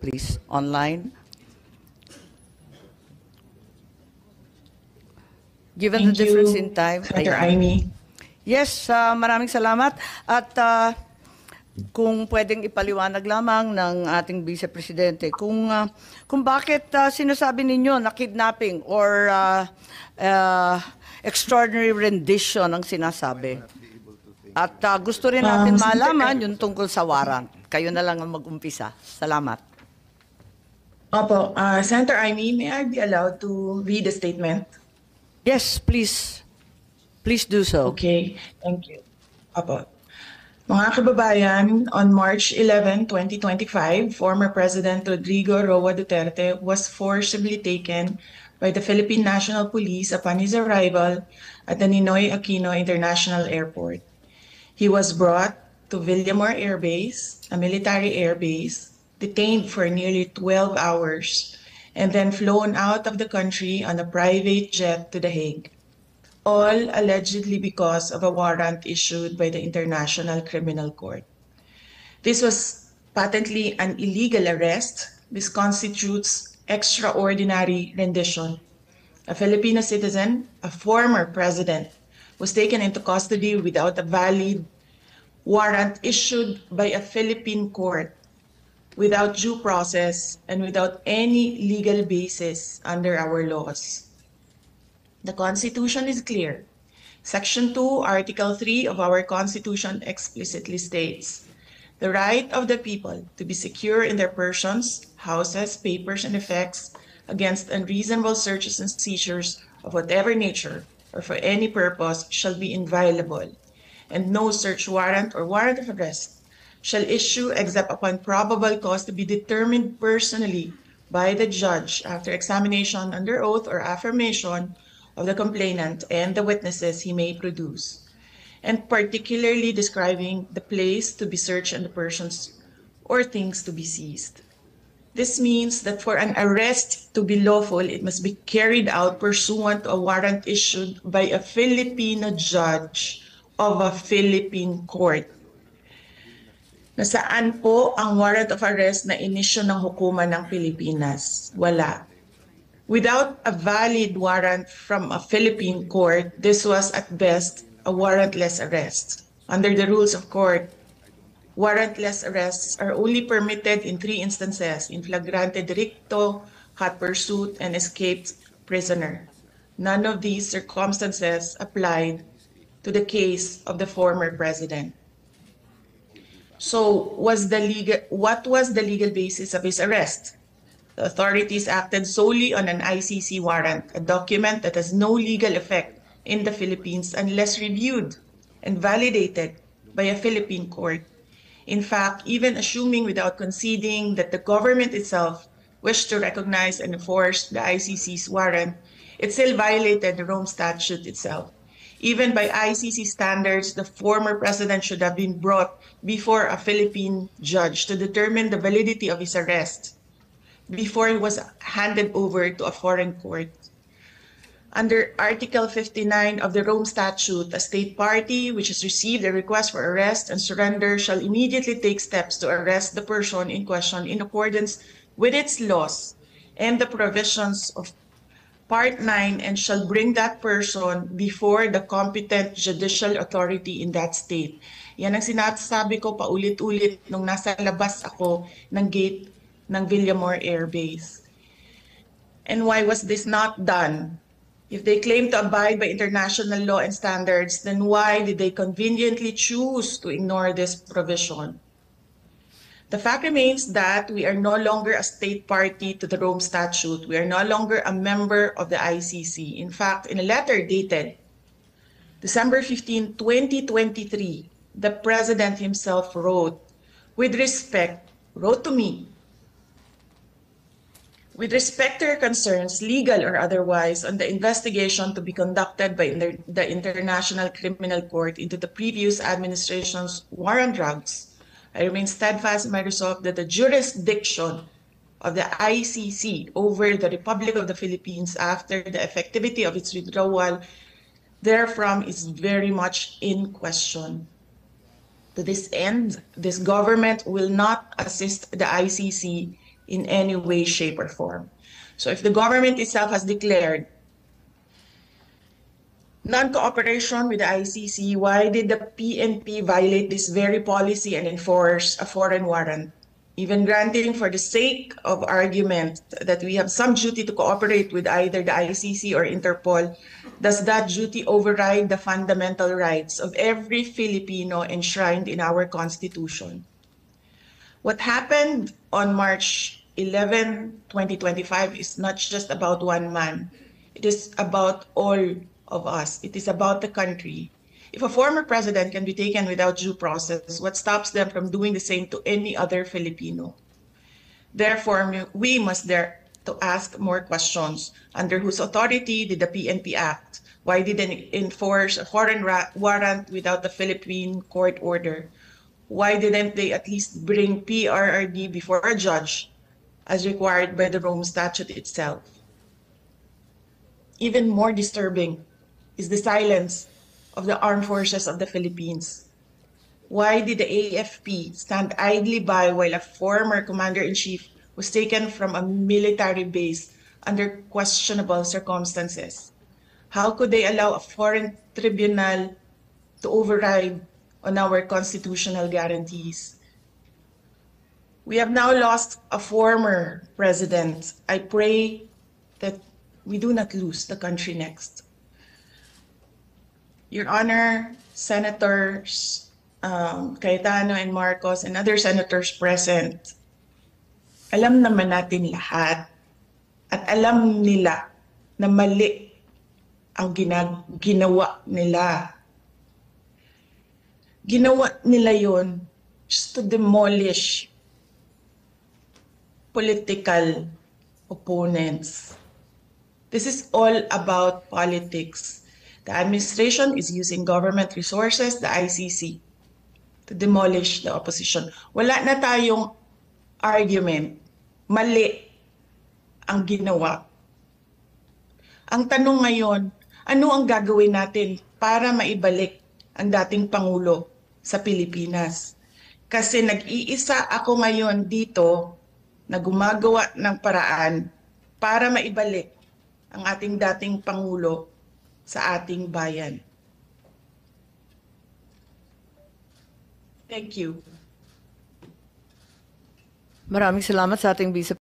please, online. Given the Thank difference you, in time. Senator ayan. Amy. Yes, maraming salamat. At kung pwedeng ipaliwanag lamang ng ating Vice Presidente kung bakit sinasabi ninyo na kidnapping or extraordinary rendition ang sinasabi. At gusto rin natin malaman yung tungkol sa warrant. Kayo na lang ang mag-umpisa. Salamat. Opo, Senator Amy, may I be allowed to read the statement? Yes, please. Please do so. Okay, thank you. Opo. Mga kababayan, on March 11, 2025, former President Rodrigo Roa Duterte was forcibly taken by the Philippine National Police upon his arrival at the Ninoy Aquino International Airport. He was brought to Villamor Air Base, a military air base, detained for nearly 12 hours, and then flown out of the country on a private jet to The Hague, all allegedly because of a warrant issued by the International Criminal Court. This was patently an illegal arrest. This constitutes extraordinary rendition. A Filipino citizen, a former president, was taken into custody without a valid warrant issued by a Philippine court, without due process, and without any legal basis under our laws. The Constitution is clear. Section 2, Article 3 of our Constitution explicitly states, the right of the people to be secure in their persons, houses, papers, and effects against unreasonable searches and seizures of whatever nature or for any purpose shall be inviolable, and no search warrant or warrant of arrest shall issue except upon probable cause to be determined personally by the judge after examination under oath or affirmation of the complainant and the witnesses he may produce, and particularly describing the place to be searched and the persons or things to be seized. This means that for an arrest to be lawful, it must be carried out pursuant to a warrant issued by a Filipino judge of a Philippine court. Nasaan po ang warrant of arrest na inisyu ng hukuman ng Pilipinas? Wala. Without a valid warrant from a Philippine court, this was at best a warrantless arrest. Under the rules of court, warrantless arrests are only permitted in 3 instances: in flagrante delicto, hot pursuit, and escaped prisoner. None of these circumstances applied to the case of the former president. So, what was the legal basis of his arrest? The authorities acted solely on an ICC warrant, a document that has no legal effect in the Philippines unless reviewed and validated by a Philippine court. In fact, even assuming without conceding that the government itself wished to recognize and enforce the ICC's warrant, it still violated the Rome Statute itself. Even by ICC standards, the former president should have been brought before a Philippine judge to determine the validity of his arrest before he was handed over to a foreign court. Under Article 59 of the Rome Statute, a state party which has received a request for arrest and surrender shall immediately take steps to arrest the person in question in accordance with its laws and the provisions of Part 9, and shall bring that person before the competent judicial authority in that state. Yan ang sinasabi ko paulit-ulit nung nasa labas ako ng gate ng Villamor Air Base. And why was this not done? If they claim to abide by international law and standards, then why did they conveniently choose to ignore this provision? The fact remains that we are no longer a state party to the Rome Statute. We are no longer a member of the ICC. In fact, in a letter dated December 15, 2023, the President himself wrote to me, with respect to your concerns, legal or otherwise, on the investigation to be conducted by the International Criminal Court into the previous administration's war on drugs, I remain steadfast in my resolve that the jurisdiction of the ICC over the Republic of the Philippines after the effectivity of its withdrawal therefrom is very much in question. To this end, this government will not assist the ICC in any way, shape, or form. So if the government itself has declared non-cooperation with the ICC, why did the PNP violate this very policy and enforce a foreign warrant? Even granting for the sake of argument that we have some duty to cooperate with either the ICC or Interpol, does that duty override the fundamental rights of every Filipino enshrined in our Constitution? What happened on March 11, 2025 is not just about one man. It is about all of us. It is about the country. If a former president can be taken without due process, what stops them from doing the same to any other Filipino? Therefore, we must dare to ask more questions. Under whose authority did the PNP act? Why did they enforce a foreign warrant without the Philippine court order? Why didn't they at least bring PRRD before a judge as required by the Rome Statute itself? Even more disturbing is the silence of the armed forces of the Philippines. Why did the AFP stand idly by while a former commander-in-chief was taken from a military base under questionable circumstances? How could they allow a foreign tribunal to override on our constitutional guarantees? We have now lost a former president. I pray that we do not lose the country next. Your Honor, Senators Cayetano and Marcos and other senators present, alam naman natin lahat at alam nila na mali ang ginawa nila. Ginawa nila yon just to demolish political opponents. This is all about politics. The administration is using government resources, the ICC, to demolish the opposition. Wala na tayong argument. Mali ang ginawa. Ang tanong ngayon, ano ang gagawin natin para maibalik ang dating Pangulo sa Pilipinas? Kasi nag-iisa ako ngayon dito na gumagawa ng paraan para maibalik ang ating dating Pangulo sa ating bayan. Thank you. Maraming salamat sa ating Vice